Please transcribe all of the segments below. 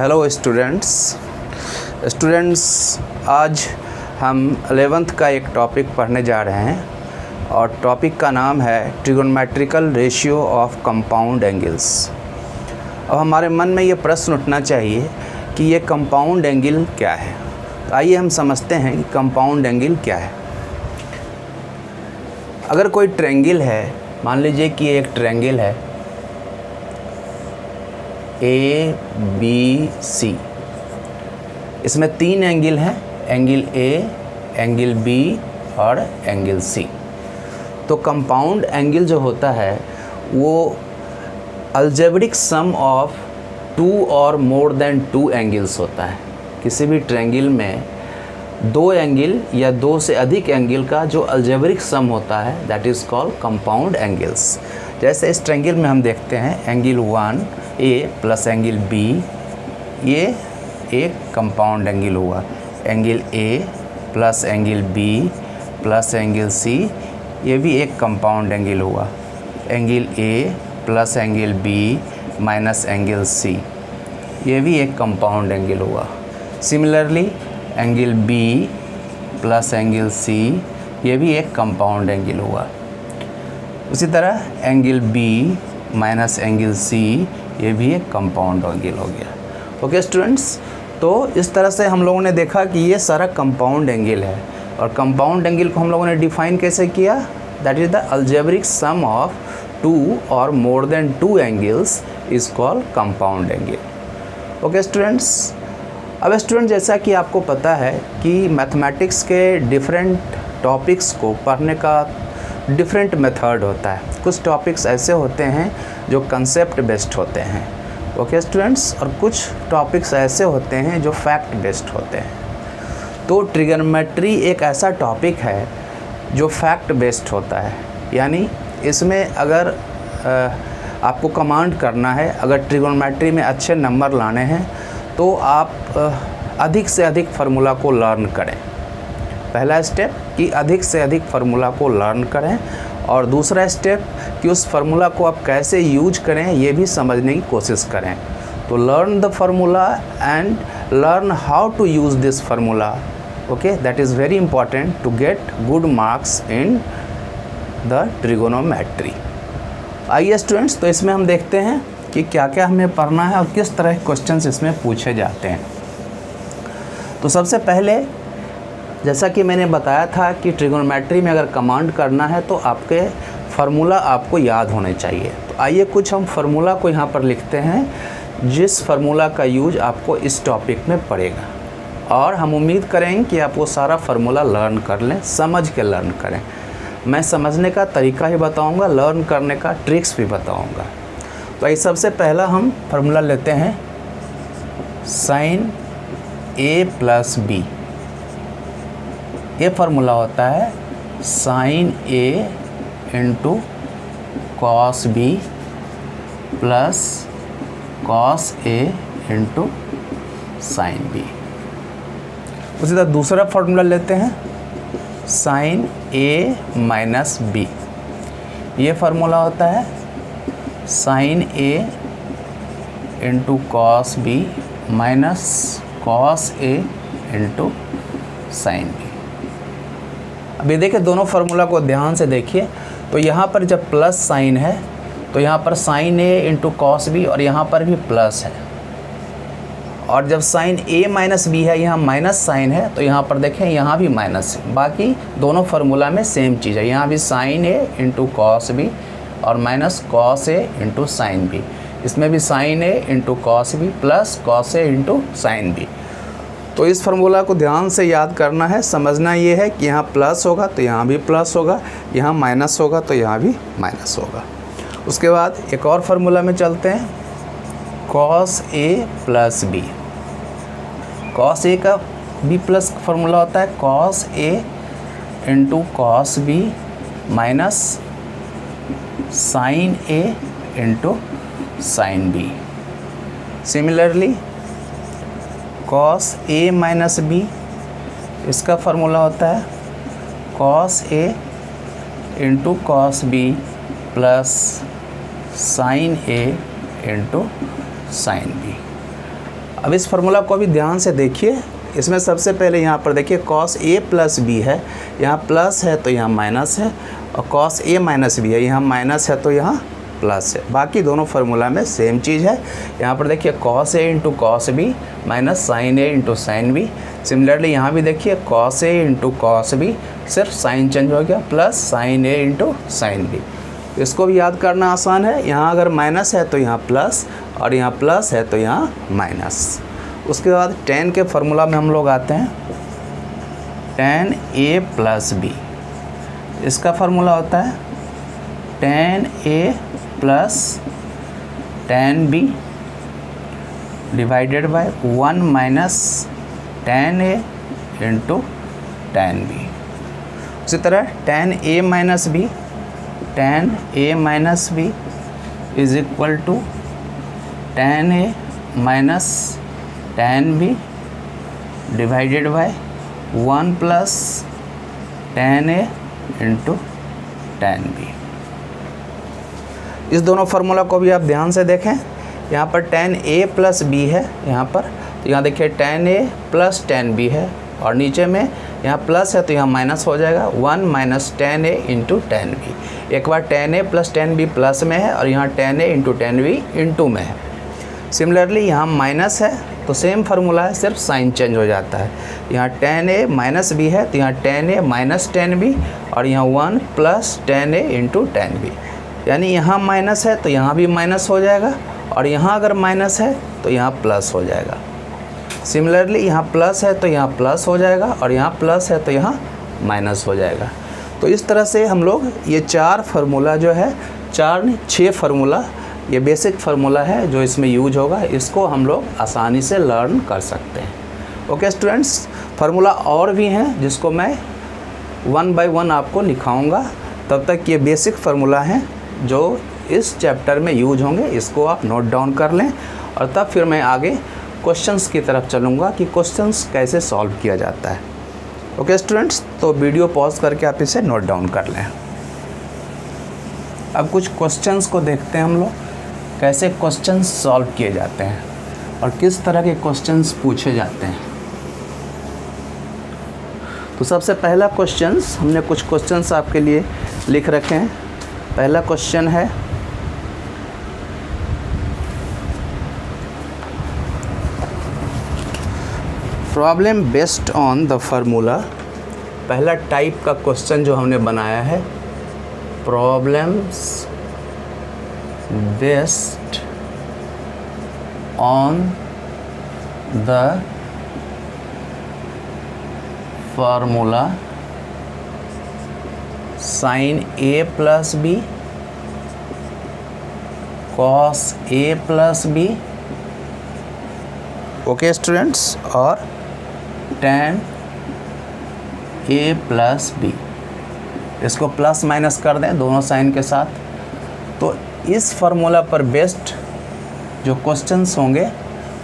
Hello students, आज हम 11th का एक टॉपिक पढ़ने जा रहे हैं और टॉपिक का नाम है trigonometrical ratio of compound angles. अब हमारे मन में ये प्रश्न उठना चाहिए कि ये कंपाउंड एंगल क्या है। तो आइए हम समझते हैं कि कंपाउंड एंगल क्या है। अगर कोई ट्रायंगल है, मान लीजिए कि एक ट्रायंगल है ABC, इसमें 3 एंगल हैं, एंगल A, एंगल B और एंगल C। तो कंपाउंड एंगल जो होता है वो अलजेब्रिक सम ऑफ 2 और मोर देन 2 एंगल्स होता है। किसी भी ट्रायंगल में 2 एंगल या 2 से अधिक एंगल का जो अलजेब्रिक सम होता है that is called compound angles. जैसे इस ट्रायंगल में हम देखते हैं angle 1A plus angle B, ये एक कंपाउंड एंगल हुआ। Angle A plus angle B plus angle C, ये भी एक कंपाउंड एंगल हुआ। Angle A plus angle B minus angle C, ये भी एक कंपाउंड एंगल हुआ। Similarly angle B plus angle C, ये भी एक कंपाउंड एंगल हुआ। उसी तरह angle B minus angle C, ये भी एक कंपाउंड एंगल हो गया। ओके स्टूडेंट्स, तो इस तरह से हम लोगों ने देखा कि ये सारा कंपाउंड एंगल है। और कंपाउंड एंगल को हम लोगों ने डिफाइन कैसे किया? That is the algebraic sum of 2 और more than 2 angles is called compound angle. Okay students, अब स्टूडेंट जैसा कि आपको पता है कि मैथमेटिक्स के डिफरेंट टॉपिक्स को पढ़ने का डिफरेंट मेथड होता है। कुछ टॉपिक्स ऐसे होते हैं जो कंसेप्ट बेस्ड होते हैं, ओके स्टूडेंट्स, और कुछ टॉपिक्स ऐसे होते हैं जो फैक्ट बेस्ड होते हैं। तो ट्रिगोनोमेट्री एक ऐसा टॉपिक है जो फैक्ट बेस्ड होता है, यानी इसमें अगर आपको कमांड करना है, अगर ट्रिगोनोमेट्री में अच्छे नंबर लाने हैं तो आप अधिक से अधिक फार्मूला को लर्न करें। पहला स्टेप कि अधिक से अधिक फार्मूला को लर्न करें, और दूसरा स्टेप कि उस फार्मूला को आप कैसे यूज करें ये भी समझने की कोशिश करें। तो learn the formula and learn how to use this formula. Okay, that is very important to get good marks in the trigonometry. आइए स्टूडेंट्स, तो इसमें हम देखते हैं कि क्या क्या हमें पढ़ना है और किस तरह के क्वेश्चंस इसमें पूछे जाते हैं। तो सबसे पहले जैसा कि मैंने बताया था कि ट्रिगोनोमेट्री में अगर कमांड करना है तो आपके फार्मूला आपको याद होने चाहिए। तो आइए कुछ हम फार्मूला को यहाँ पर लिखते हैं जिस फार्मूला का यूज आपको इस टॉपिक में पड़ेगा, और हम उम्मीद करेंगे कि आप वो सारा फार्मूला लर्न कर लें, समझ के लर्न करें। मैं समझने का तरीका ही बताऊँगा, लर्न करने का ट्रिक्स भी बताऊँगा। तो ये सबसे पहला हम फार्मूला लेते हैं साइन A प्लस B। ये फार्मूला होता है sine A into cos B plus cos A into sine B। उसी तरह दूसरा फार्मूला लेते हैं साइन A माइनस B। ये फार्मूला होता है sine A into cos B minus cos A into sine B। अभी देखिए दोनों फार्मूला को ध्यान से देखिए। तो यहाँ पर जब प्लस साइन है तो यहाँ पर sine A into cos B, और यहाँ पर भी प्लस है। और जब साइन A माइनस B है, यहाँ माइनस साइन है, तो यहाँ पर देखें यहाँ भी माइनस है। बाकी दोनों फार्मूला में सेम चीज़ है, यहाँ भी sine A into cos B और minus cos A into sine B। इसमें भी sine A into cos B plus cos A into sine B। तो इस फार्मूला को ध्यान से याद करना है। समझना ये है कि यहाँ प्लस होगा तो यहाँ भी प्लस होगा, यहाँ माइनस होगा तो यहाँ भी माइनस होगा। उसके बाद एक और फार्मूला में चलते हैं, cos A plus B। Cos A का B प्लस फार्मूला होता है cos A into cos B minus sine A into sine B। Similarly cos A minus B, इसका फार्मूला होता है cos A into cos B plus sine A into sine B। अब इस formula को भी ध्यान से देखिए। इसमें सबसे पहले यहाँ पर देखिए cos a प्लस बी है, यहाँ प्लस है तो यहाँ माइनस है, और cos a माइनस बी है, यहाँ माइनस है तो यहाँ प्लस है। बाकी दोनों फार्मूला में सेम चीज़ है। यहाँ पर देखिए cos a into cos B minus sine a into sine B. Similarly यहाँ भी देखिए cos a into cos B, सिर्फ साइन चेंज हो गया, plus sine a into sine B. इसको भी याद करना आसान है। यहाँ अगर माइनस है तो यहाँ प्लस, और यहाँ प्लस है तो यहाँ माइनस। उसके बाद tan के फार्मूला में हम लोग आते हैं, tan a प्लस बी। इसका फार्मूला होता है tan a plus tan b divided by 1 minus tan a into tan b। उसी तरह tan a minus B, tan a minus B is equal to tan a minus tan b divided by 1 plus tan a into tan b। इस दोनों formula को भी आप ध्यान से देखें। यहाँ पर tan a प्लस बी है, यहाँ पर तो यहाँ देखिए tan a plus tan b है, और नीचे में यहाँ प्लस है तो यहाँ माइनस हो जाएगा 1 minus tan a into tan b। एक बार tan a plus tan b plus में है, और यहाँ tan a into tan b into में है। सिमिलरली यहाँ माइनस है तो सेम फार्मूला है, सिर्फ साइन चेंज हो जाता है। यहाँ tan a माइनस बी है तो यहाँ tan a minus tan b, और यहाँ 1 plus tan a into tan b। यानी यहाँ माइनस है तो यहाँ भी माइनस हो जाएगा, और यहाँ अगर माइनस है तो यहाँ प्लस हो जाएगा। सिमिलरली यहाँ प्लस है तो यहाँ प्लस हो जाएगा, और यहाँ प्लस है तो यहाँ माइनस हो जाएगा। तो इस तरह से हम लोग ये 4 फार्मूला जो है, 6 फार्मूला, ये बेसिक फार्मूला है जो इसमें यूज होगा। इसको हम लोग आसानी से लर्न कर सकते हैं। ओके स्टूडेंट्स, फार्मूला और भी हैं जिसको मैं 1 बाय 1 आपको लिखाऊंगा। तब तक ये बेसिक फार्मूला हैं जो इस चैप्टर में यूज होंगे, इसको आप नोट डाउन कर लें, और तब फिर मैं आगे क्वेश्चंस की तरफ चलूँगा कि क्वेश्चंस कैसे सॉल्व किया जाता है। ओके स्टूडेंट्स, तो वीडियो पॉज करके आप इसे नोट डाउन कर लें। अब कुछ क्वेश्चंस को देखते हैं हम लोग, कैसे क्वेश्चंस सॉल्व किए जाते हैं और किस तरह के क्वेश्चंस पूछे जाते हैं। तो सबसे पहला क्वेश्चंस, हमने कुछ क्वेश्चंस आपके लिए लिख रखे हैं। पहला क्वेश्चन है, problem based on the formula. पहला टाइप का क्वेश्चन जो हमने बनाया है, problems based on the formula sine a plus B cos a plus B, okay students, और tan a प्लस बी। इसको प्लस माइनस कर दें दोनों साइन के साथ। तो इस फार्मूला पर बेस्ड जो क्वेश्चंस होंगे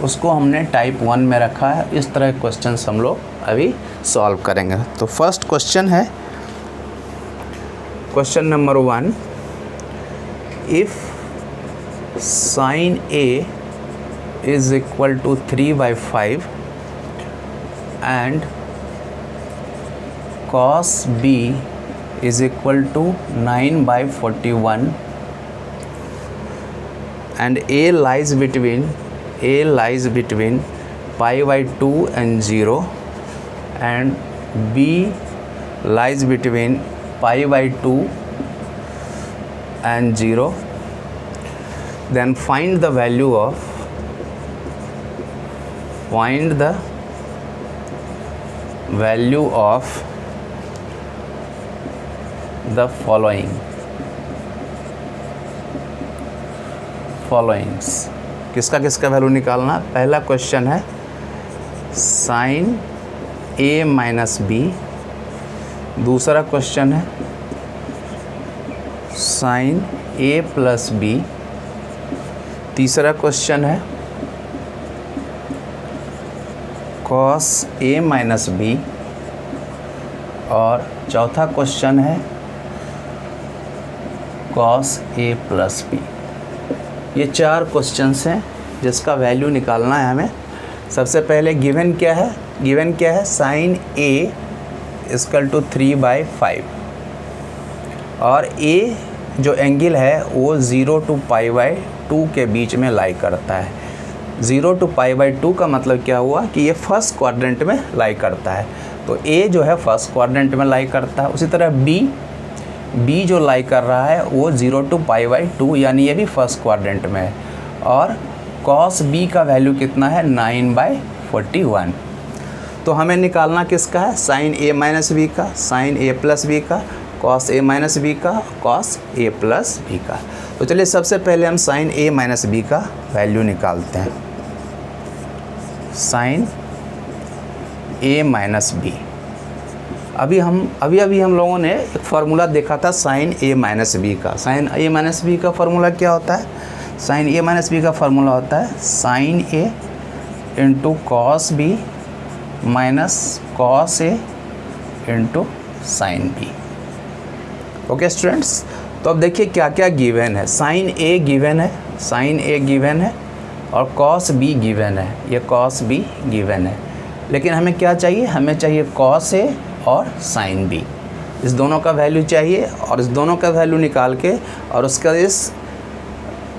उसको हमने टाइप 1 में रखा है। इस तरह के क्वेश्चंस हम लोग अभी सॉल्व करेंगे। तो फर्स्ट क्वेश्चन है, question number 1, if sine a is equal to 3/5 and cos b is equal to 9/41 and a lies between pi/2 and 0 and b lies between pi/2 and 0, then find the value of the followings। किसका किसका value निकालना। पहला question है sine a minus B, दूसरा question है sine a plus B, तीसरा question है cos a minus B, और चौथा क्वेश्चन है कॉस a प्लस बी। ये 4 क्वेश्चंस हैं जिसका वैल्यू निकालना है हमें। सबसे पहले गिवन क्या है, गिवन क्या है, साइन ए इक्वल टू 3/5 और ए जो एंगल है वो 0 to π/2 के बीच में लाई करता है। 0 to π/2 का मतलब क्या हुआ कि ये फर्स्ट क्वाड्रेंट में लाई करता है, तो ए जो है फर्स्ट क्वाड्रेंट में लाई करता है। उसी तरह बी जो लाई कर रहा है वो 0 to π/2 यानी ये भी फर्स्ट क्वाड्रेंट में है। और कॉस बी का वैल्यू कितना है, 9/41। तो हमें निकालना किसका है, साइन ए माइनस बी का, साइन ए प्लस बी का, कॉस ए माइनस बी का, कॉस ए प्लस बी का। तो चलिए सबसे पहले हम साइन ए माइनस बी का वैल्यू निकालते हैं। साइन ए माइनस बी, अभी हम लोगों ने एक फार्मूला देखा था साइन ए माइनस बी का। साइन ए माइनस बी का फार्मूला क्या होता है, साइन ए माइनस बी का फार्मूला होता है sine A into cos B minus cos A into sine B. Okay students, तो अब देखिए क्या क्या गिवन है। साइन ए गिवन है, साइन ए गिवन है और कॉस बी गिवन है, ये कॉस बी गिवन है। लेकिन हमें क्या चाहिए, हमें चाहिए कॉस ए और साइन बी, इस दोनों का वैल्यू चाहिए। और इस दोनों का वैल्यू निकाल के और उसका इस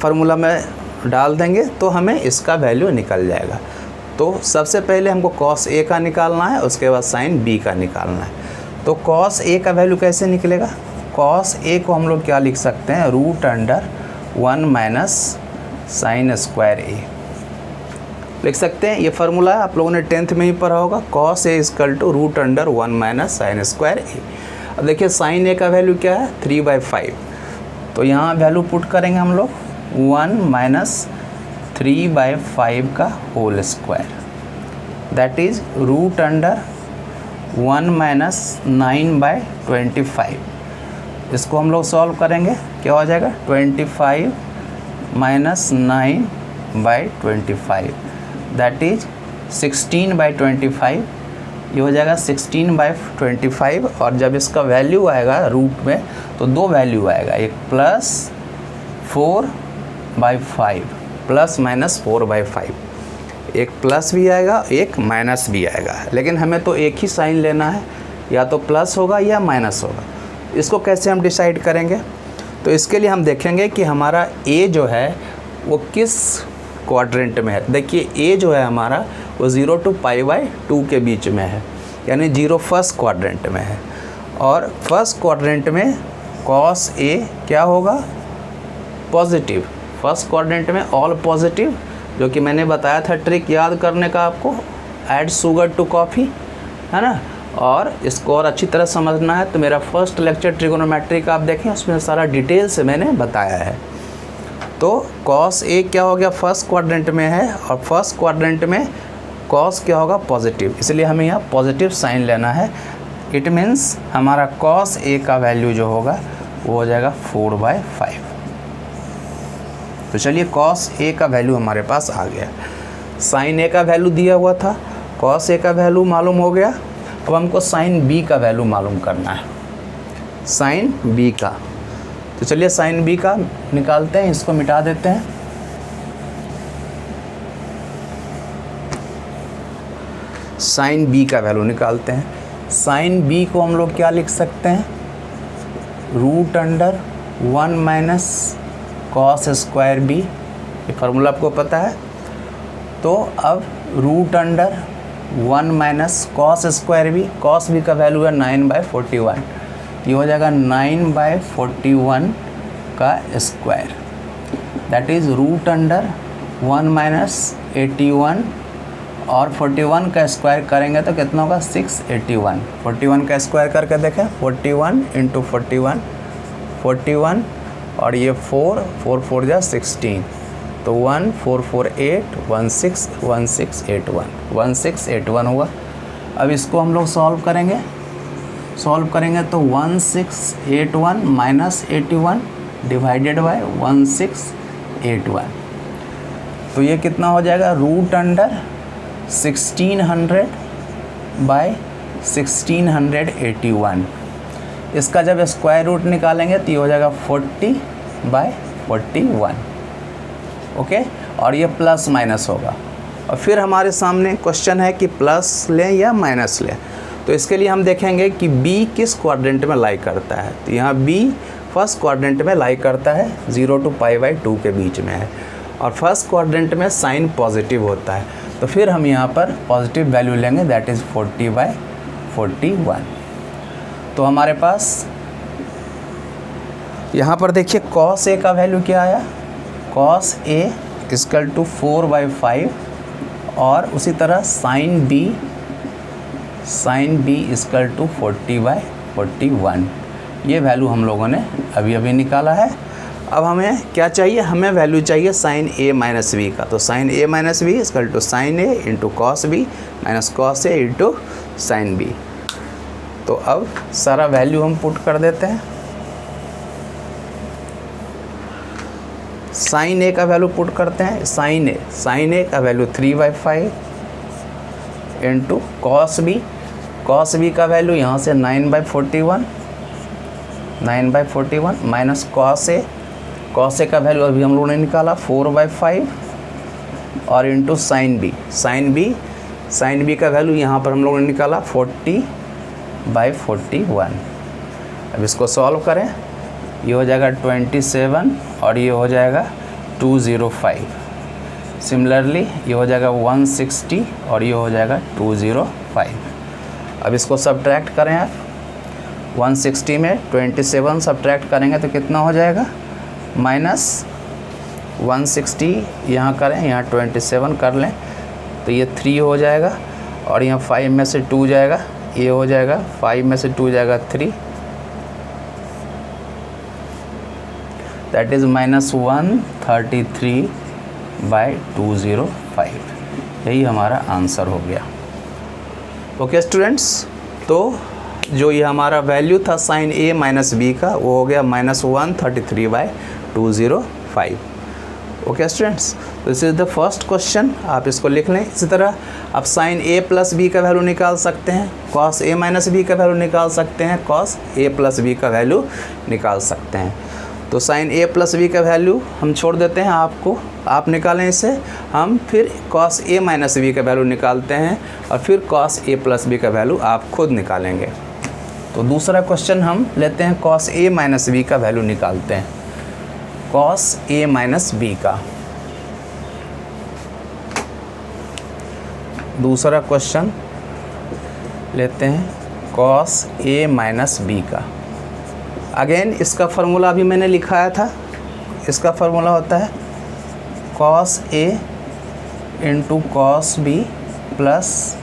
फार्मूला में डाल देंगे तो हमें इसका वैल्यू निकल जाएगा। तो सबसे पहले हमको कॉस ए का निकालना है, उसके बाद साइन बी का निकालना है। तो कॉस ए का वैल्यू कैसे निकलेगा, कॉस ए को हम लोग क्या लिख सकते हैं, √1 माइनस साइन स्क्वायर ए लिख सकते हैं। ये फार्मूला है, आप लोगों ने 10th में ही पढ़ा होगा, cos A equal to √1 minus sine square A. अब देखिए साइन ए का वैल्यू क्या है, 3/5, तो यहाँ वैल्यू पुट करेंगे हम लोग 1 माइनस 3/5 का whole square, that is √1 minus 9/25। इसको हम लोग सॉल्व करेंगे, क्या हो जाएगा, 25 माइनस 9/25, दैट इज 16/25। ये हो जाएगा 16/25। और जब इसका वैल्यू आएगा रूट में तो दो वैल्यू आएगा, एक प्लस 4/5 प्लस माइनस 4/5, एक प्लस भी आएगा एक माइनस भी आएगा। लेकिन हमें तो एक ही साइन लेना है, या तो प्लस होगा या माइनस होगा। इसको कैसे हम डिसाइड करेंगे, तो इसके लिए हम देखेंगे कि हमारा ए जो है वो किस क्वाड्रेंट में है। देखिए ए जो है हमारा वो 0 to π/2 के बीच में है, यानी 0 फर्स्ट क्वाड्रेंट में है। और फर्स्ट क्वाड्रेंट में कॉस ए क्या होगा, पॉजिटिव। फर्स्ट क्वाड्रेंट में ऑल पॉजिटिव, जो कि मैंने बताया था ट्रिक याद करने का आपको, ऐड शुगर टू कॉफ़ी, है ना। और इसको और अच्छी तरह समझना है तो मेरा फर्स्ट लेक्चर ट्रिगोनोमेट्री का आप देखें, उसमें सारा डिटेल से मैंने बताया है। तो कॉस ए क्या हो गया, फर्स्ट क्वाड्रेंट में है और फर्स्ट क्वाड्रेंट में कॉस क्या होगा, पॉजिटिव, इसलिए हमें यहाँ पॉजिटिव साइन लेना है। इट मीन्स हमारा कॉस ए का वैल्यू जो होगा वो हो जाएगा 4/5। तो चलिए कॉस ए का वैल्यू हमारे पास आ गया, साइन ए का वैल्यू दिया हुआ था, कॉस ए का वैल्यू मालूम हो गया। अब हमको साइन बी का वैल्यू मालूम करना है, साइन बी का। तो चलिए साइन बी का निकालते हैं, इसको मिटा देते हैं। साइन बी का वैल्यू निकालते हैं। साइन बी को हम लोग क्या लिख सकते हैं, √1 माइनस कॉस स्क्वायर बी, ये फार्मूला आपको पता है। तो अब √1 minus cos square B, cos B का वैल्यू है 9/41, ये हो जाएगा 9/41 का स्क्वायर, दैट इज़ √1 माइनस 81 और 41 का स्क्वायर करेंगे तो कितना होगा, 681। 41 का स्क्वायर करके देखें, 41 इंटू 41 41 और ये 4 4 जा 16, तो 1448 हुआ। अब इसको हम लोग सॉल्व करेंगे, तो 1681 माइनस 81 डिवाइडेड बाय 1681, तो ये कितना हो जाएगा, √1600 बाय 1681। इसका जब स्क्वायर रूट निकालेंगे तो ये हो जाएगा 40/41। ओके, और ये प्लस माइनस होगा, और फिर हमारे सामने क्वेश्चन है कि प्लस लें या माइनस लें। तो इसके लिए हम देखेंगे कि बी किस क्वाड्रेंट में लाई करता है। तो यहाँ बी फर्स्ट क्वाड्रेंट में लाई करता है, 0 to π/2 के बीच में है, और फर्स्ट क्वाड्रेंट में साइन पॉजिटिव होता है। तो फिर हम यहाँ पर पॉजिटिव वैल्यू लेंगे, दैट इज़ 40/41। तो हमारे पास यहाँ पर देखिए cos A का वैल्यू क्या आया, cos A इक्वल टू 4/5, और उसी तरह sin B इक्वल टू 40/41। ये वैल्यू हम लोगों ने अभी अभी निकाला है। अब हमें क्या चाहिए, हमें वैल्यू चाहिए sin A माइनस B का। तो sin A minus B equal to sin A into cos B minus cos A into sin B। तो अब सारा वैल्यू हम पुट कर देते हैं। sin A का वैल्यू पुट करते हैं, sin A का वैल्यू 3/5 इंटू cos B का वैल्यू यहाँ से 9/41 माइनस cos A का वैल्यू अभी हम लोगों ने निकाला 4/5 और इंटू sin B का वैल्यू यहाँ पर हम लोगों ने निकाला 40/41। अब इसको सॉल्व करें, ये हो जाएगा 27 और ये हो जाएगा 205। सिमिलरली ये हो जाएगा 160 और ये हो जाएगा 205। अब इसको सब्ट्रैक्ट करें आप, 160 में 27 सब्ट्रैक्ट करेंगे तो कितना हो जाएगा, माइनस 160 यहाँ करें, यहाँ 27 कर लें तो ये 3 हो जाएगा, और यहाँ 5 में से 2 जाएगा, ये हो जाएगा 5 में से 2 जाएगा 3, दैट इज़ माइनस 133/205। यही हमारा आंसर हो गया। ओके स्टूडेंट्स, तो जो ये हमारा वैल्यू था sin A माइनस B का, वो हो गया माइनस 133/205। ओके स्टूडेंट्स, तो this is the first question, आप इसको लिख लें। इसी तरह आप sin A प्लस B का वैल्यू निकाल सकते हैं, cos A माइनस B का वैल्यू निकाल सकते हैं, cos A प्लस B का वैल्यू निकाल सकते हैं। तो sin A प्लस B का वैल्यू हम छोड़ देते हैं, आप निकालें इसे, हम फिर cos A माइनस B का वैल्यू निकालते हैं, और फिर cos A प्लस B का वैल्यू आप खुद निकालेंगे। तो दूसरा क्वेश्चन हम लेते हैं, cos A माइनस B का वैल्यू निकालते हैं, cos A माइनस B का। दूसरा क्वेश्चन लेते हैं cos A माइनस B का। अगेन इसका फार्मूला अभी मैंने लिखाया था, इसका फार्मूला होता है cos A into cos B plus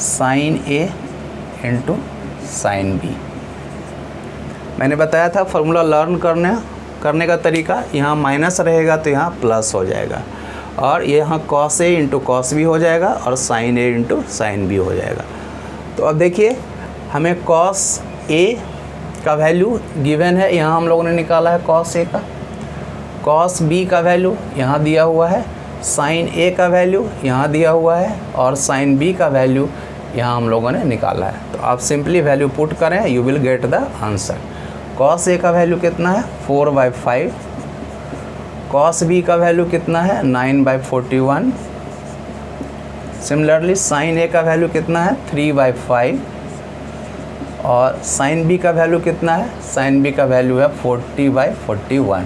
sin A into sin B। मैंने बताया था फार्मूला लर्न करने का तरीका, यहाँ माइनस रहेगा तो यहाँ प्लस हो जाएगा, और ये यहाँ cos A into cos B हो जाएगा और sin A into sin B हो जाएगा। तो अब देखिए, हमें cos A का वैल्यू गिवन है, यहाँ हम लोगों ने निकाला है cos A का, cos B का वैल्यू यहाँ दिया हुआ है, sin A का वैल्यू यहाँ दिया हुआ है, और sin B का वैल्यू यहाँ हम लोगों ने निकाला है। तो आप सिंपली वैल्यू पुट करें, you will get the answer. cos A का वैल्यू कितना है, 4/5, cos B का वैल्यू कितना है, 9/41, सिमिलरली sin A का वैल्यू कितना है, 3/5, और sin B का वैल्यू कितना है, sin B का वैल्यू है 40/41।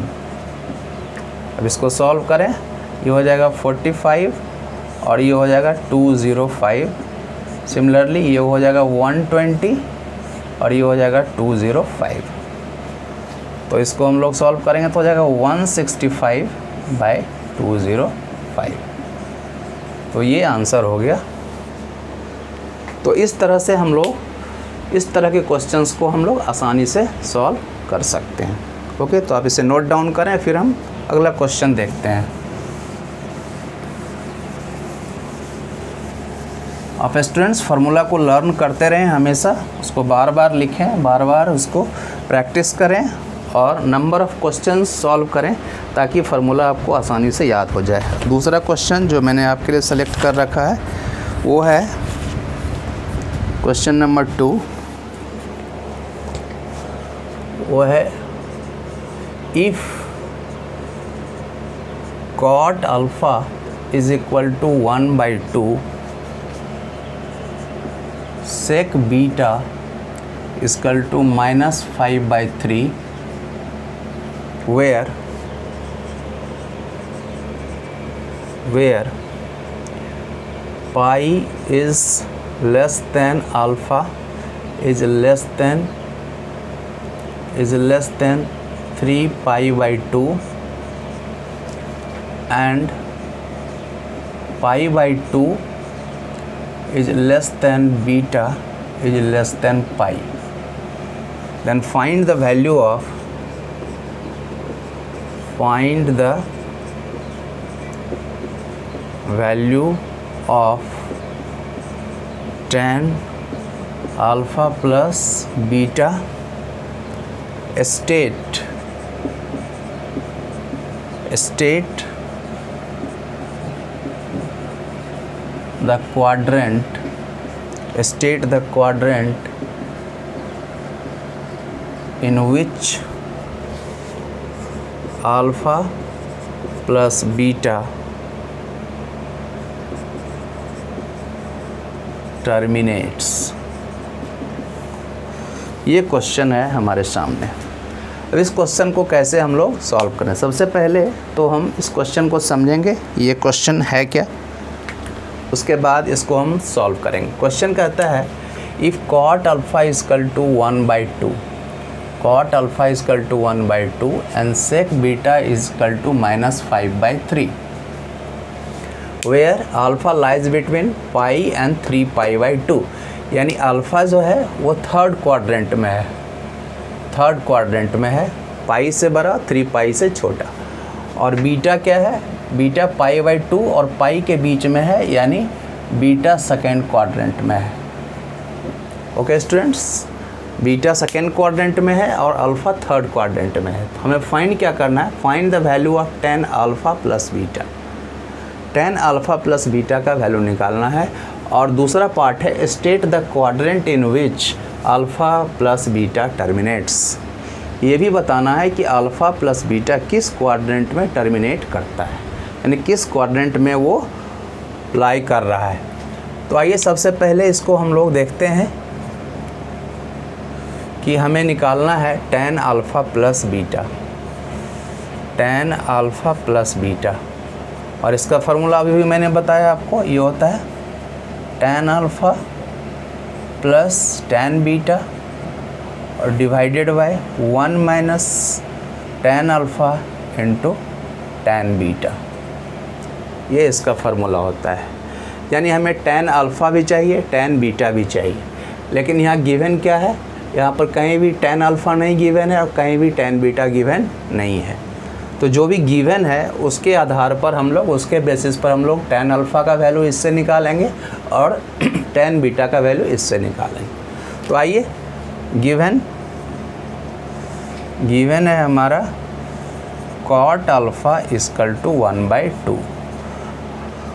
अब इसको सॉल्व करें, ये हो जाएगा 45 और ये हो जाएगा 205, सिमिलरली ये हो जाएगा 120 और ये हो जाएगा 205। तो इसको हम लोग सॉल्व करेंगे तो हो जाएगा 165/205। तो ये आंसर हो गया। तो इस तरह से हम लोग इस तरह के क्वेश्चंस को हम लोग आसानी से सॉल्व कर सकते हैं। ओके, तो आप इसे नोट डाउन करें, फिर हम अगला क्वेश्चन देखते हैं। आप स्टूडेंट्स फार्मूला को लर्न करते रहें, हमेशा उसको बार बार लिखें, बार बार उसको प्रैक्टिस करें और नंबर ऑफ़ क्वेश्चंस सॉल्व करें ताकि फार्मूला आपको आसानी से याद हो जाए। दूसरा क्वेश्चन जो मैंने आपके लिए सेलेक्ट कर रखा है वो है क्वेश्चन नंबर 2, वो है if cot alpha is equal to 1/2 sec beta is equal to -5/3 where pi is less than alpha is less than 3/2 and pi/2 is less than beta is less than pi. Then find the value of tan alpha plus beta state the quadrant in which alpha plus beta terminates. ये question है हमारे सामने। अब इस question को कैसे हम लोग सॉल्व करें, सबसे पहले तो हम इस क्वेश्चन को समझेंगे ये क्वेश्चन है क्या, उसके बाद इसको हम सॉल्व करेंगे। क्वेश्चन कहता है if cot alpha is equal to 1/2 and sec beta is equal to -5/3 where alpha lies between pi and 3/2, यानी अल्फ़ा जो है वो थर्ड क्वाड्रेंट में है, पाई से बड़ा 3 पाई से छोटा, और बीटा क्या है, बीटा pi/2 और पाई के बीच में है, यानी बीटा सेकेंड क्वाड्रेंट में है। Okay students, beta second quadrant में है और अल्फ़ा थर्ड क्वाड्रेंट में है। तो हमें फाइंड क्या करना है, find the value of tan alpha plus beta. tan alpha plus beta का वैल्यू निकालना है। और दूसरा पार्ट है state the quadrant in which alpha plus beta terminates. ये भी बताना है कि अल्फ़ा प्लस बीटा किस क्वाड्रेंट में टर्मिनेट करता है, यानी किस क्वाड्रेंट में वो लाई कर रहा है। तो आइए सबसे पहले इसको हम लोग देखते हैं कि हमें निकालना है tan alpha प्लस बीटा, और इसका फार्मूला अभी भी मैंने बताया आपको, ये होता है tan alpha plus tan beta और divided by 1 minus tan alpha into tan beta, ये इसका फार्मूला होता है। यानी हमें tan alpha भी चाहिए, tan बीटा भी चाहिए, लेकिन यहाँ गिवन क्या है, यहाँ पर कहीं भी tan alpha नहीं गिवन है और कहीं भी tan बीटा गिवन नहीं है। तो जो भी गिवन है उसके आधार पर हम लोग, उसके बेसिस पर हम लोग tan alpha का वैल्यू इससे निकालेंगे और tan बीटा का वैल्यू इससे निकालेंगे। तो आइए, गिवन है हमारा cot alpha इक्वल टू 1/2,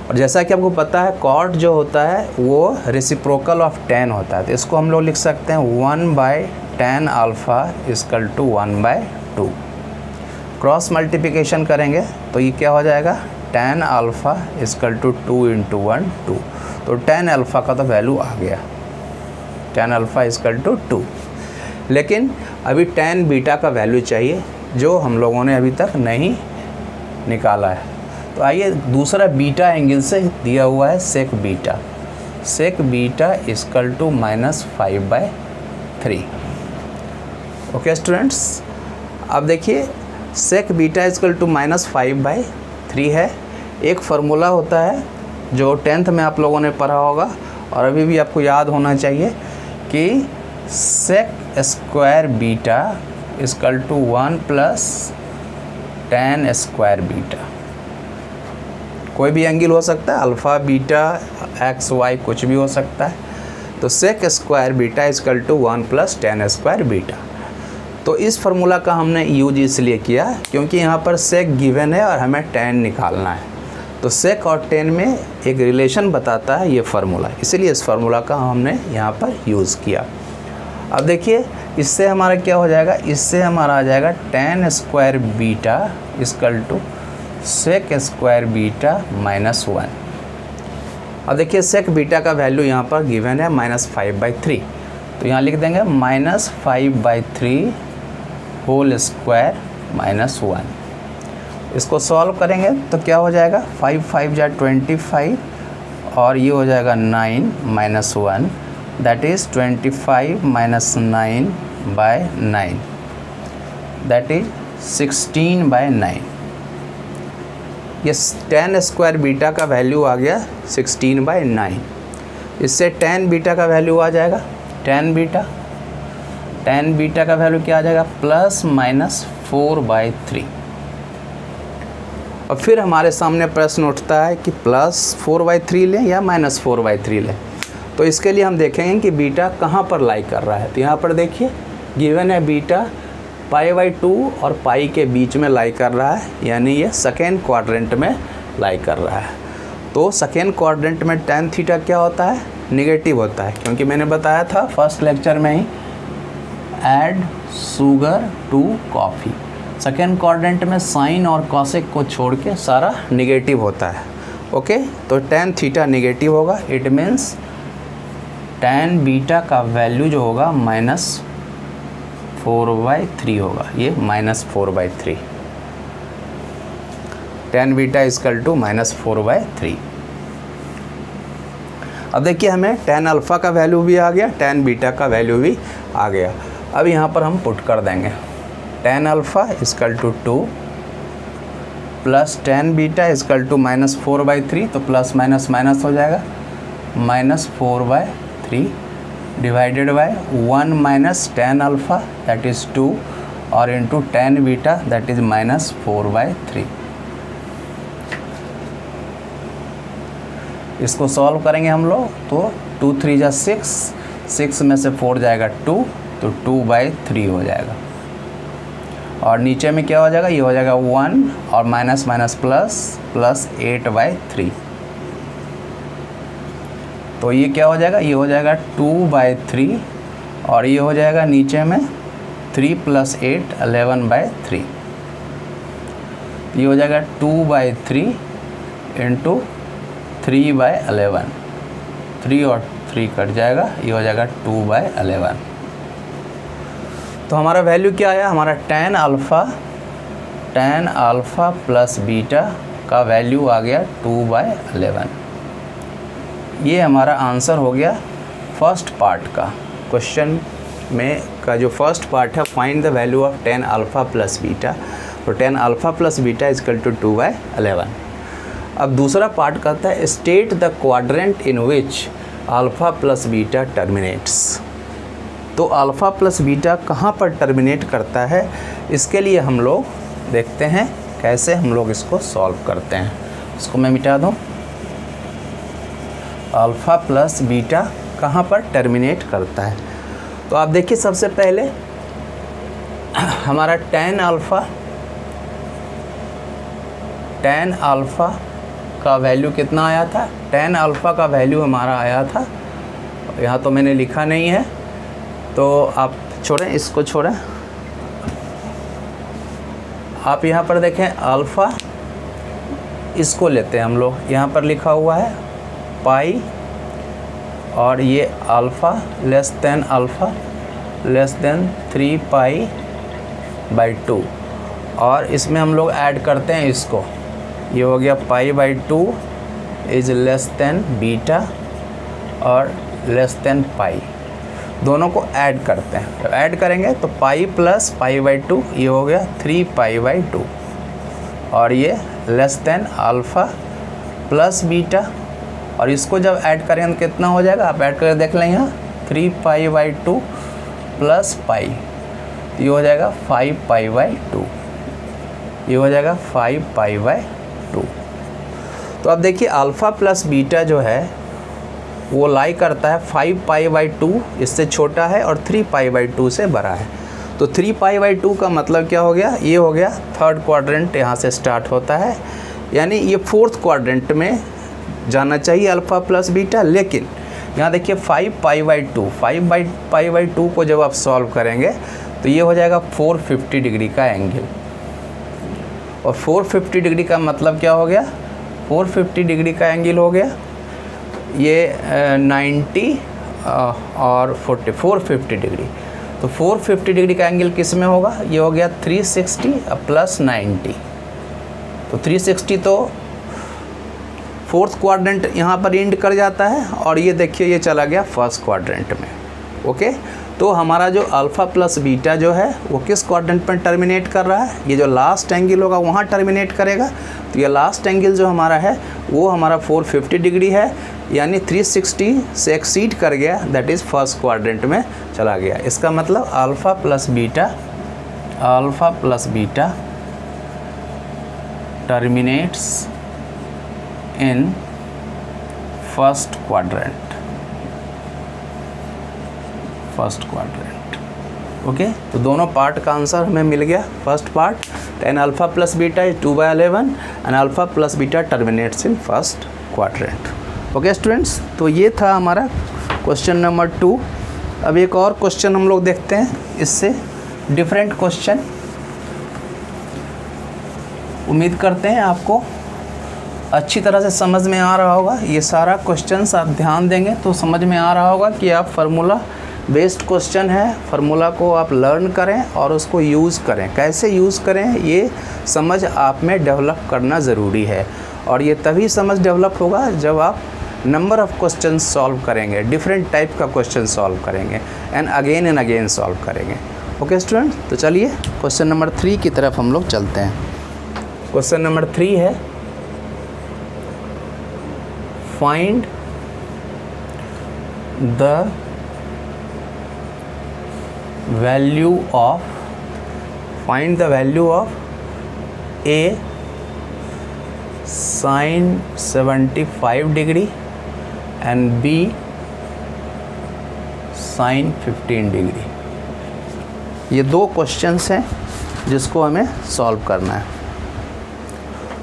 और जैसा कि आपको पता है cot जो होता है वो रेसिप्रोकल ऑफ tan होता है, तो इसको हम लोग लिख सकते हैं 1/tan alpha equal to 1/2। Cross multiplication करेंगे तो ये क्या हो जाएगा, tan alpha इक्वल टू 2 × 1 2, तो tan alpha का तो वैल्यू आ गया, tan alpha इक्वल टू 2। लेकिन अभी tan बीटा का वैल्यू चाहिए जो हम लोगों ने अभी तक नहीं निकाला है। तो आइए, दूसरा बीटा एंगल से दिया हुआ है sec beta equal to -5/3। Okay students, अब देखिए sec बीटा इक्वल टू -5/3 है। एक फार्मूला होता है जो 10th में आप लोगों ने पढ़ा होगा और अभी भी आपको याद होना चाहिए कि sec square beta equal to 1 + tan square beta. कोई भी एंगल हो सकता है, अल्फ़ा बीटा एक्स वाई कुछ भी हो सकता है। तो sec square beta equal to 1 + tan square beta. तो इस फार्मूला का हमने यूज इसलिए किया क्योंकि यहाँ पर sec गिवन है और हमें tan निकालना है। तो sec और tan में एक रिलेशन बताता है ये फार्मूला, इसलिए इस फार्मूला का हमने यहाँ पर यूज़ किया। अब देखिए इससे हमारा क्या हो जाएगा, इससे हमारा आ जाएगा tan square beta equal to sec square beta minus 1। अब देखिए सेक बीटा का वैल्यू यहाँ पर गिवन है -5/3, तो यहाँ लिख देंगे -5/3 होल स्क्वायर -1। इसको सॉल्व करेंगे तो क्या हो जाएगा, 5 5 जा 25 और ये हो जाएगा 9 - 1, दैट इज़ 25 - 9/9, दैट इज 16/9। ये tan स्क्वायर बीटा का वैल्यू आ गया 16/9। इससे tan बीटा का वैल्यू आ जाएगा, tan बीटा का वैल्यू क्या आ जाएगा, ±4/3। और फिर हमारे सामने प्रश्न उठता है कि +4/3 लें या -4/3 लें। तो इसके लिए हम देखेंगे कि बीटा कहाँ पर लाई कर रहा है। तो यहाँ पर देखिए गिवन है बीटा π/2 और पाई के बीच में लाई कर रहा है, यानी ये सेकेंड क्वाड्रेंट में लाई कर रहा है। तो सेकेंड क्वाड्रेंट में tan थीटा क्या होता है, नेगेटिव होता है, क्योंकि मैंने बताया था फर्स्ट लेक्चर में ही add sugar to coffee. Second quadrant में साइन और कॉसेक को छोड़ के सारा नेगेटिव होता है। ओके, तो tan थीटा नेगेटिव होगा, इट मीन्स tan बीटा का वैल्यू जो होगा -4/3 होगा, ये -4/3। tan beta equal to -4/3। अब देखिए हमें tan अल्फ़ा का वैल्यू भी आ गया, tan बीटा का वैल्यू भी आ गया। अब यहाँ पर हम पुट कर देंगे tan alpha equal to 2 plus tan beta equal to -4/3, तो प्लस माइनस माइनस हो जाएगा, -4/3 divided by 1 minus tan alpha that is 2 और into tan beta that is -4/3। इसको सॉल्व करेंगे हम लोग तो 2 3 जा 6, 6 में से 4 जाएगा 2, तो 2/3 हो जाएगा। और नीचे में क्या हो जाएगा, ये हो जाएगा 1 और माइनस माइनस प्लस 8/3। तो ये क्या हो जाएगा, ये हो जाएगा 2/3 और ये हो जाएगा नीचे में 3 + 8 11/3। ये हो जाएगा 2/3 इंटू 3/11, 3 और 3 कट जाएगा, ये हो जाएगा 2/11। तो हमारा वैल्यू क्या आया, हमारा tan अल्फ़ा प्लस बीटा का वैल्यू आ गया 2/11। ये हमारा आंसर हो गया फर्स्ट पार्ट का। क्वेश्चन में का जो फर्स्ट पार्ट है, find the value of tan alpha plus beta, तो tan alpha plus beta equal to 2/11। अब दूसरा पार्ट कहता है state the quadrant in which alpha plus beta terminates. तो अल्फ़ा प्लस बीटा कहाँ पर टर्मिनेट करता है, इसके लिए हम लोग देखते हैं कैसे हम लोग इसको सॉल्व करते हैं। इसको मैं मिटा दूँ, अल्फ़ा प्लस बीटा कहाँ पर टर्मिनेट करता है। तो आप देखिए सबसे पहले हमारा tan अल्फ़ा का वैल्यू कितना आया था, tan अल्फ़ा का वैल्यू हमारा आया था, यहाँ तो मैंने लिखा नहीं है, तो आप छोड़ें, इसको छोड़ें। आप यहाँ पर देखें अल्फ़ा, इसको लेते हैं हम लोग, यहाँ पर लिखा हुआ है पाई और ये अल्फ़ा लेस देन 3π/2 और इसमें हम लोग ऐड करते हैं इसको, ये हो गया π/2 इज़ लेस देन बीटा और लेस देन पाई, दोनों को ऐड करते हैं। तो ऐड करेंगे तो पाई प्लस π/2 ये हो गया 3π/2 और ये less than alpha plus beta, और इसको जब ऐड करेंगे तो कितना हो जाएगा, आप ऐड करके देख लें यहाँ 3π/2 प्लस पाई, ये हो जाएगा 5π/2, ये हो जाएगा 5π/2। तो अब देखिए अल्फ़ा प्लस बीटा जो है वो लाई करता है 5π/2, इससे छोटा है, और 3π/2 से बड़ा है। तो 3π/2 का मतलब क्या हो गया, ये हो गया थर्ड क्वाड्रेंट, यहाँ से स्टार्ट होता है, यानी ये फोर्थ क्वाड्रेंट में जाना चाहिए अल्फ़ा प्लस बीटा। लेकिन यहाँ देखिए 5π/2 को जब आप सॉल्व करेंगे तो ये हो जाएगा 450 डिग्री का एंगल। और 450 डिग्री का मतलब क्या हो गया, 450 डिग्री का एंगल हो गया ये 90 और 450 डिग्री। तो 450 डिग्री का एंगल किस में होगा, ये हो गया 360 प्लस 90। तो 360 तो फोर्थ क्वाड्रेंट यहाँ पर एंड कर जाता है और ये देखिए ये चला गया फर्स्ट क्वाड्रेंट में। ओके, तो हमारा जो अल्फ़ा प्लस बीटा जो है वो किस क्वाड्रेंट पर टर्मिनेट कर रहा है, ये जो लास्ट एंगल होगा वहाँ टर्मिनेट करेगा। तो ये लास्ट एंगल जो हमारा है वो हमारा 450 डिग्री है, यानी 360 से एक्सीड कर गया, दैट इज़ फर्स्ट क्वाड्रेंट में चला गया। इसका मतलब alpha plus beta terminates in first quadrant. Okay, तो दोनों पार्ट का आंसर हमें मिल गया। First part tan alpha plus beta is 2/11 and alpha plus beta terminates in first quadrant. Okay students, तो ये था हमारा क्वेश्चन नंबर 2। अब एक और क्वेश्चन हम लोग देखते हैं, इससे डिफरेंट क्वेश्चन। उम्मीद करते हैं आपको अच्छी तरह से समझ में आ रहा होगा। ये सारा क्वेश्चंस आप ध्यान देंगे तो समझ में आ रहा होगा कि आप फार्मूला बेस्ड क्वेश्चन है, फार्मूला को आप लर्न करें और उसको यूज़ करें। कैसे यूज़ करें ये समझ आप में डेवलप करना ज़रूरी है, और ये तभी समझ डेवलप होगा जब आप नंबर ऑफ़ क्वेश्चन सॉल्व करेंगे, डिफरेंट टाइप का क्वेश्चन सॉल्व करेंगे एंड अगेन सॉल्व करेंगे। ओके स्टूडेंट, तो चलिए क्वेश्चन नंबर 3 की तरफ हम लोग चलते हैं। क्वेश्चन नंबर 3 है, find the value of a sin 75 degree and b sin 15 degree. ये दो क्वेश्चंस हैं जिसको हमें सॉल्व करना है।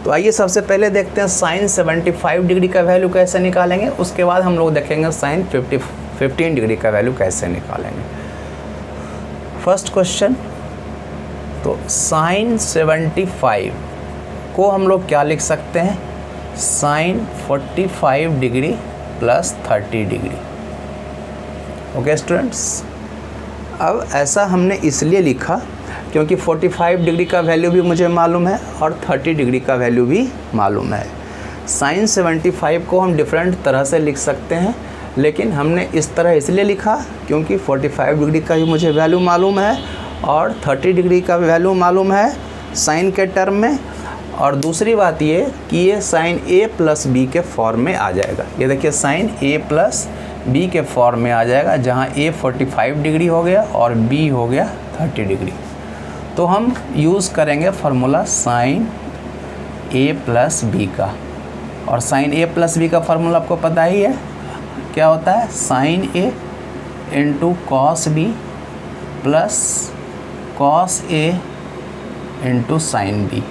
तो आइए सबसे पहले देखते हैं साइन 75 डिग्री का वैल्यू कैसे निकालेंगे, उसके बाद हम लोग देखेंगे साइन 15 डिग्री का वैल्यू कैसे निकालेंगे। फर्स्ट क्वेश्चन, तो साइन 75 को हम लोग क्या लिख सकते हैं, sine 45 degree plus 30 degree. Okay students, अब ऐसा हमने इसलिए लिखा क्योंकि 45 डिग्री का वैल्यू भी मुझे मालूम है और 30 डिग्री का वैल्यू भी मालूम है। साइन 75 को हम डिफरेंट तरह से लिख सकते हैं, लेकिन हमने इस तरह इसलिए लिखा क्योंकि 45 डिग्री का भी मुझे वैल्यू मालूम है और 30 डिग्री का वैल्यू मालूम है साइन के टर्म में। और दूसरी बात ये कि ये साइन a प्लस बी के फॉर्म में आ जाएगा। ये देखिए साइन a प्लस बी के फॉर्म में आ जाएगा, जहाँ a 45 डिग्री हो गया और b हो गया 30 डिग्री। तो हम यूज़ करेंगे formula sine a plus B का, और साइन a प्लस बी का फार्मूला आपको पता ही है क्या होता है, sine a into cos B plus cos a into sine B.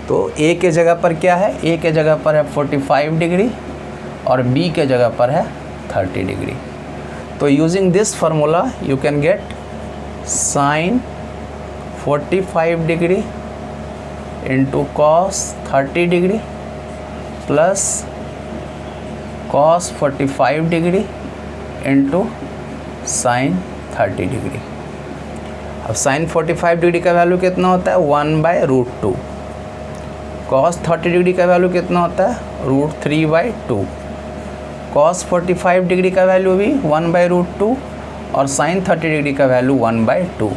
तो a के जगह पर क्या है, a के जगह पर है 45 डिग्री और b के जगह पर है 30 डिग्री। तो using this formula you can get sign 45 degree into cos 30 degree plus cos 45 degree into sine 30 degree. अब साइन 45 डिग्री का वैल्यू कितना होता है, 1/√2। कॉस 30 डिग्री का वैल्यू कितना होता है, √3/2। कॉस 45 डिग्री का वैल्यू भी 1/√2 और साइन 30 डिग्री का वैल्यू 1/2।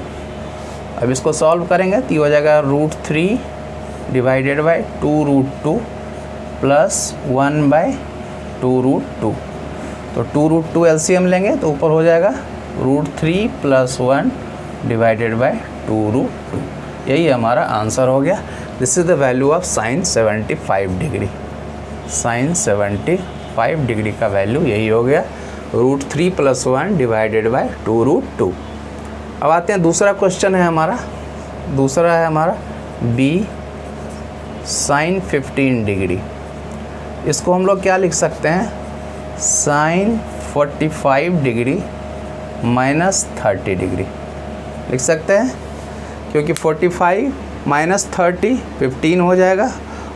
अब इसको सॉल्व करेंगे तो ये हो जाएगा √3 डिवाइडेड बाई 2√2 प्लस 1/2√2। तो 2√2 एलसीएम लेंगे तो ऊपर हो जाएगा √3 प्लस 1 डिवाइडेड बाई 2√2। यही हमारा आंसर हो गया। This is the value of sine 75 degree. Sine 75 degree का वैल्यू यही हो गया, √3 प्लस 1 डिवाइडेड बाई 2√2। अब आते हैं दूसरा क्वेश्चन है हमारा, दूसरा है हमारा b साइन 15 डिग्री। इसको हम लोग क्या लिख सकते हैं, साइन 45 डिग्री माइनस 30 डिग्री लिख सकते हैं। क्योंकि 45 माइनस 30 15 हो जाएगा।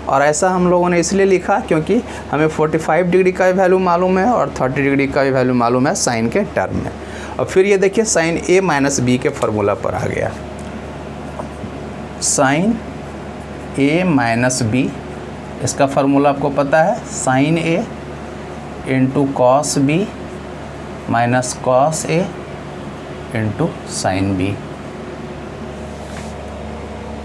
और ऐसा हम लोगों ने इसलिए लिखा क्योंकि हमें 45 डिग्री का भी वैल्यू मालूम है और 30 डिग्री का भी वैल्यू मालूम है साइन के टर्म में। और फिर ये देखिए साइन ए माइनस बी के फार्मूला पर आ गया। साइन ए माइनस बी, इसका फार्मूला आपको पता है, sine A into cos B minus cos A into sine B.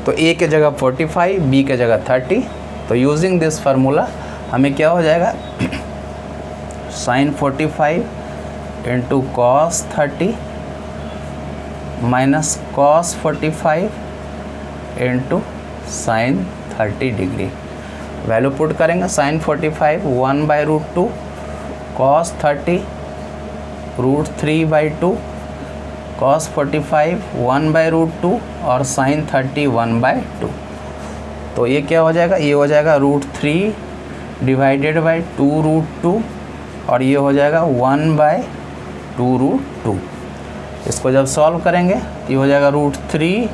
तो ए के जगह 45, बी के जगह 30। तो यूजिंग दिस फार्मूला हमें क्या हो जाएगा, sine 45 into cos 30 minus cos 45 into sine 30 degree. Value put करेंगे, साइन 45 1/√2, कॉस 30 √3/2, कॉस 45 1/√2 और साइन 30 1/2। तो ये क्या हो जाएगा, ये हो जाएगा √3 डिवाइडेड बाई 2√2 और ये हो जाएगा 1/2√2। इसको जब सॉल्व करेंगे ये हो जाएगा √3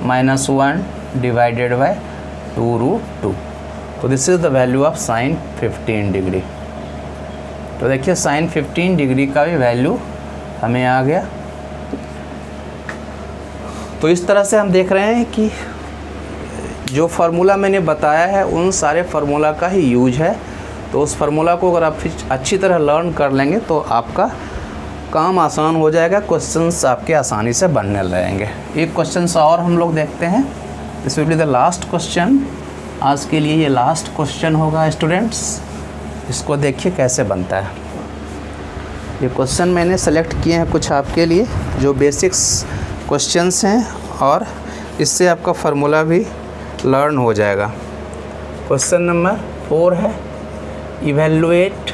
माइनस 1 डिवाइडेड बाई 2√2। तो this is the value of sign 15 degree. तो देखिए साइन 15 डिग्री का भी वैल्यू हमें आ गया। तो इस तरह से हम देख रहे हैं कि जो फार्मूला मैंने बताया है उन सारे फार्मूला का ही यूज है। तो उस फार्मूला को अगर आप अच्छी तरह लर्न कर लेंगे तो आपका काम आसान हो जाएगा, क्वेश्चंस आपके आसानी से बनने लगेंगे। एक क्वेश्चन और हम लोग देखते हैं, this will be the last question. आज के लिए ये लास्ट क्वेश्चन होगा स्टूडेंट्स। इसको देखिए कैसे बनता है। ये क्वेश्चन मैंने सेलेक्ट किए हैं कुछ आपके लिए जो बेसिक्स क्वेश्चंस हैं और इससे आपका फार्मूला भी लर्न हो जाएगा। क्वेश्चन नंबर 4 है, evaluate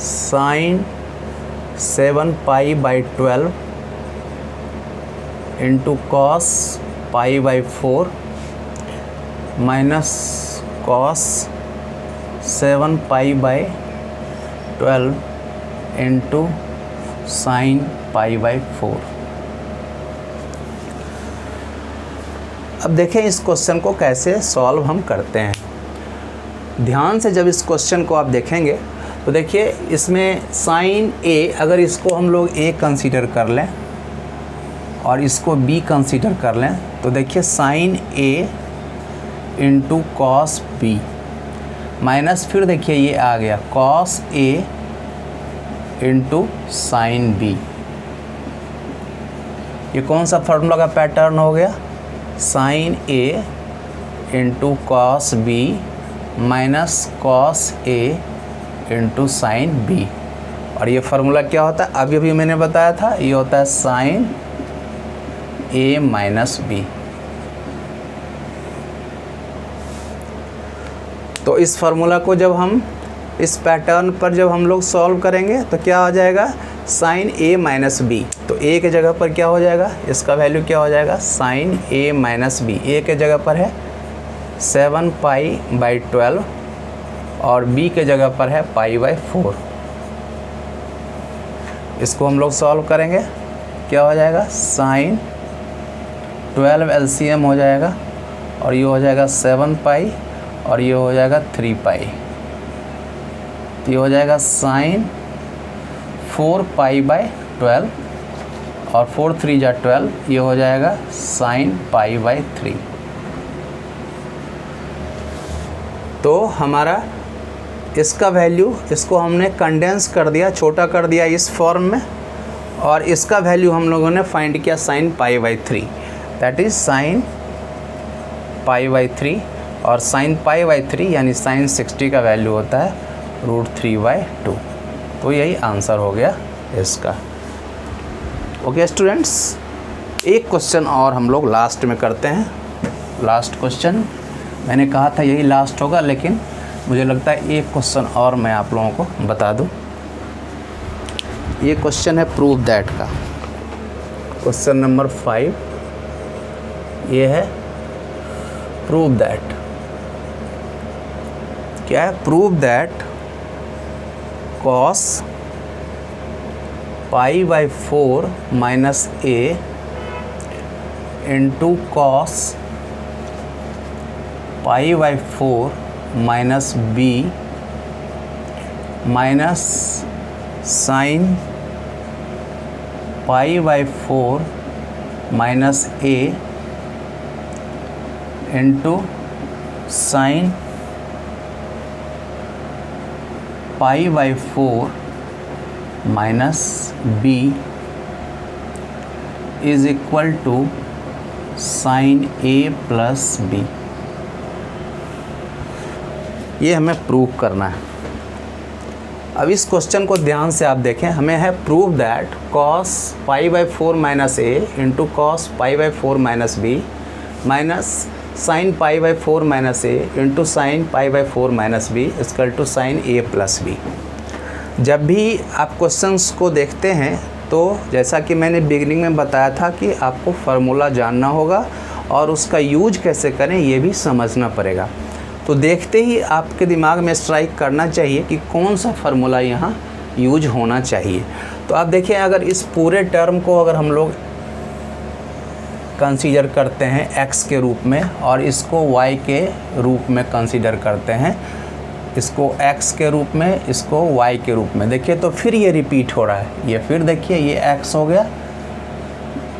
sine 7π/12 into cos π/4 minus cos 7π/12 into sine π/4। अब देखें इस क्वेश्चन को कैसे सॉल्व हम करते हैं। ध्यान से जब इस क्वेश्चन को आप देखेंगे तो देखिए इसमें साइन ए, अगर इसको हम लोग ए कंसीडर कर लें और इसको बी कंसीडर कर लें तो देखिए sine A into cos B minus फिर देखिए ये आ गया cos A into sine B. ये कौन सा फार्मूला का पैटर्न हो गया, sine A into cos B minus cos A into sine B. और ये फार्मूला क्या होता है, अभी अभी मैंने बताया था, ये होता है साइन ए माइनस बी। तो इस फार्मूला को जब हम इस पैटर्न पर जब हम लोग सॉल्व करेंगे तो क्या हो जाएगा, साइन ए माइनस बी। तो ए के जगह पर क्या हो जाएगा, इसका वैल्यू क्या हो जाएगा, साइन ए माइनस बी। ए के जगह पर है 7π/12 और बी के जगह पर है π/4। इसको हम लोग सॉल्व करेंगे, क्या हो जाएगा, साइन 12 LCM हो जाएगा और ये हो जाएगा 7π और ये हो जाएगा 3π। तो ये हो जाएगा साइन 4π/12 और 4 3 जा 12, ये हो जाएगा साइन π/3। तो हमारा इसका वैल्यू, इसको हमने कंडेंस कर दिया, छोटा कर दिया इस फॉर्म में, और इसका वैल्यू हम लोगों ने फाइंड किया साइन π/3, दैट इज़ साइन π/3। और साइन π/3 यानी साइन 60 का वैल्यू होता है √3/2। तो यही आंसर हो गया इसका। ओके स्टूडेंट्स, एक क्वेश्चन और हम लोग लास्ट में करते हैं। लास्ट क्वेश्चन मैंने कहा था यही लास्ट होगा, लेकिन मुझे लगता है एक क्वेश्चन और मैं आप लोगों को बता दूं। ये क्वेश्चन है प्रूव दैट का, क्वेश्चन नंबर 5। ये है प्रूव दैट। क्या है, prove that cos pi by 4 minus a into cos pi by 4 minus b minus sine pi by 4 minus a into sine pi by 4 minus B is equal to sine a plus b. ये हमें prove करना है। अब इस question को ध्यान से आप देखें, हमें है prove that cos pi by 4 minus a into cos pi by 4 minus b minus sine pi by 4 minus a into sine pi by 4 minus b equal to sine a plus b. जब भी आप questions को देखते हैं तो जैसा कि मैंने बिगिनिंग में बताया था कि आपको फार्मूला जानना होगा और उसका यूज कैसे करें ये भी समझना पड़ेगा। तो देखते ही आपके दिमाग में स्ट्राइक करना चाहिए कि कौन सा फार्मूला यहाँ यूज होना चाहिए। तो आप देखिए, अगर इस पूरे टर्म को अगर हम लोग कंसीडर करते हैं x के रूप में और इसको y के रूप में कंसीडर करते हैं, इसको x के रूप में, इसको y के रूप में, देखिए तो फिर ये रिपीट हो रहा है। ये फिर देखिए ये x हो गया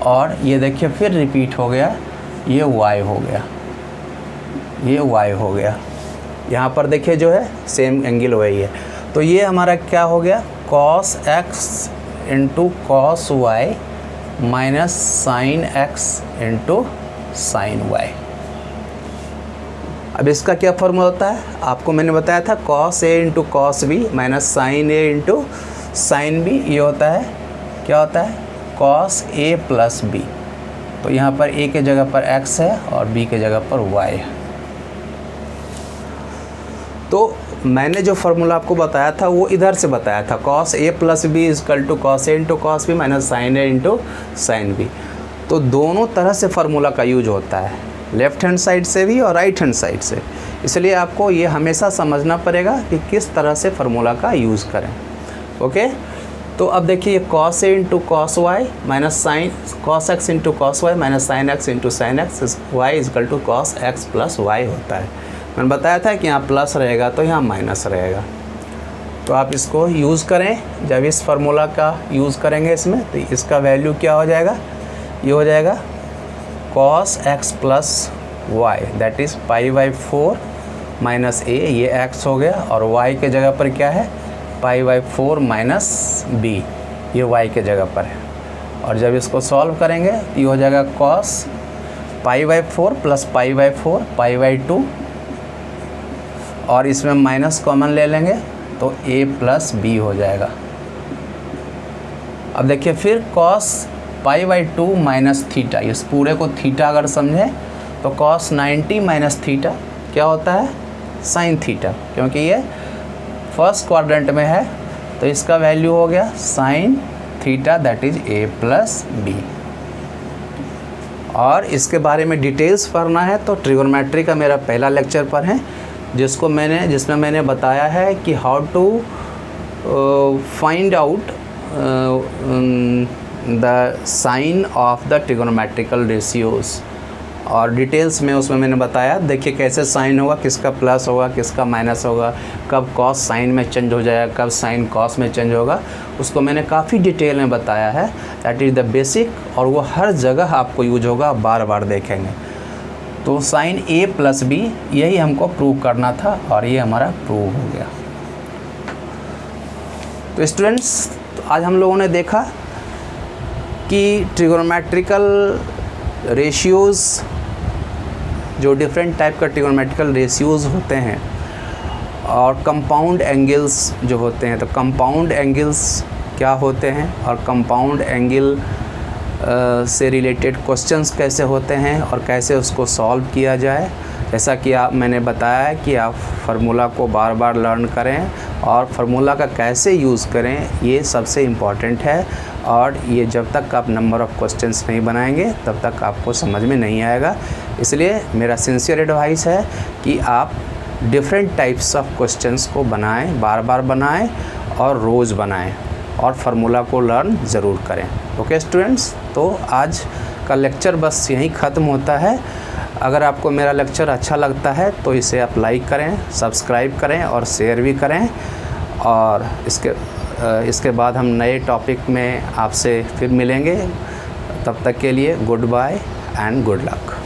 और ये देखिए फिर रिपीट हो गया, ये y हो गया, ये y हो गया। यहाँ पर देखिए जो है सेम एंगल वही है। तो ये हमारा क्या हो गया, cos x into cos y minus sine x into sine y. अब इसका क्या फॉर्मूला होता है, आपको मैंने बताया था cos a into cos B minus sine a into sine B. ये होता है, क्या होता है, cos a प्लस बी। तो यहाँ पर a के जगह पर x है और b के जगह पर y है। तो मैंने जो फार्मूला आपको बताया था वो इधर से बताया था, cos a plus b is equal to cos a into cos B minus sine a into sine B. तो दोनों तरह से फार्मूला का यूज होता है, लेफ़्ट हैंड साइड से भी और राइट हैंड साइड से। इसलिए आपको ये हमेशा समझना पड़ेगा कि किस तरह से फार्मूला का यूज़ करें। ओके, तो अब देखिए cos a into cos y minus sine cos x into cos y minus sine x into sine x y is equal to cos x plus y होता है। मैंने बताया था कि यहाँ प्लस रहेगा तो यहाँ माइनस रहेगा। तो आप इसको यूज़ करें, जब इस फार्मूला का यूज़ करेंगे इसमें तो इसका वैल्यू क्या हो जाएगा, ये हो जाएगा cos x plus Y that is pi by 4 minus A, ये x हो गया और y के जगह पर क्या है, पाई बाई 4 माइनस बी, ये y के जगह पर है। और जब इसको सॉल्व करेंगे तो ये हो जाएगा cos pi by 4 plus pi by 4 pi by 2 और इसमें माइनस कॉमन ले लेंगे तो a प्लस बी हो जाएगा। अब देखिए फिर cos pi by 2 minus theta, इस पूरे को थीटा अगर समझें तो cos 90 माइनस थीटा क्या होता है, साइन थीटा, क्योंकि ये फर्स्ट क्वाड्रेंट में है तो इसका वैल्यू हो गया sine theta that is a plus b. और इसके बारे में डिटेल्स पढ़ना है तो ट्रिगोनोमेट्री का मेरा पहला लेक्चर पर है जिसमें मैंने बताया है कि how to find out the sign of the trigonometrical ratios, और डिटेल्स में उसमें मैंने बताया देखिए कैसे साइन होगा, किसका प्लस होगा, किसका माइनस होगा, कब कॉस साइन में चेंज हो जाएगा, कब साइन कॉस में चेंज होगा, उसको मैंने काफ़ी डिटेल में बताया है। दैट इज़ द बेसिक, और वो हर जगह आपको यूज होगा, बार बार देखेंगे। तो साइन a प्लस बी यही हमको प्रूव करना था और ये हमारा प्रूव हो गया। तो स्टूडेंट्स, तो आज हम लोगों ने देखा कि ट्रिगोनोमेट्रिकल रेशियोज़, जो डिफरेंट टाइप का ट्रिगोनोमेट्रिकल रेशियोज़ होते हैं, और कंपाउंड एंगल्स जो होते हैं। तो कंपाउंड एंगल्स क्या होते हैं और कंपाउंड एंगल से रिलेटेड क्वेश्चंस कैसे होते हैं और कैसे उसको सॉल्व किया जाए। जैसा कि मैंने बताया है कि आप फार्मूला को बार बार लर्न करें और फार्मूला का कैसे यूज़ करें, ये सबसे इम्पॉर्टेंट है। और ये जब तक आप नंबर ऑफ़ क्वेश्चंस नहीं बनाएंगे तब तक आपको समझ में नहीं आएगा। इसलिए मेरा सिंसियर एडवाइस है कि आप डिफरेंट टाइप्स ऑफ क्वेश्चंस को बनाएं, बार बार बनाएं और रोज़ बनाएं और फार्मूला को लर्न ज़रूर करें। ओके स्टूडेंट्स, तो आज का लेक्चर बस यहीं ख़त्म होता है। अगर आपको मेरा लेक्चर अच्छा लगता है तो इसे आप लाइक करें, सब्सक्राइब करें और शेयर भी करें। और इसके बाद हम नए टॉपिक में आपसे फिर मिलेंगे। तब तक के लिए good bye and good luck.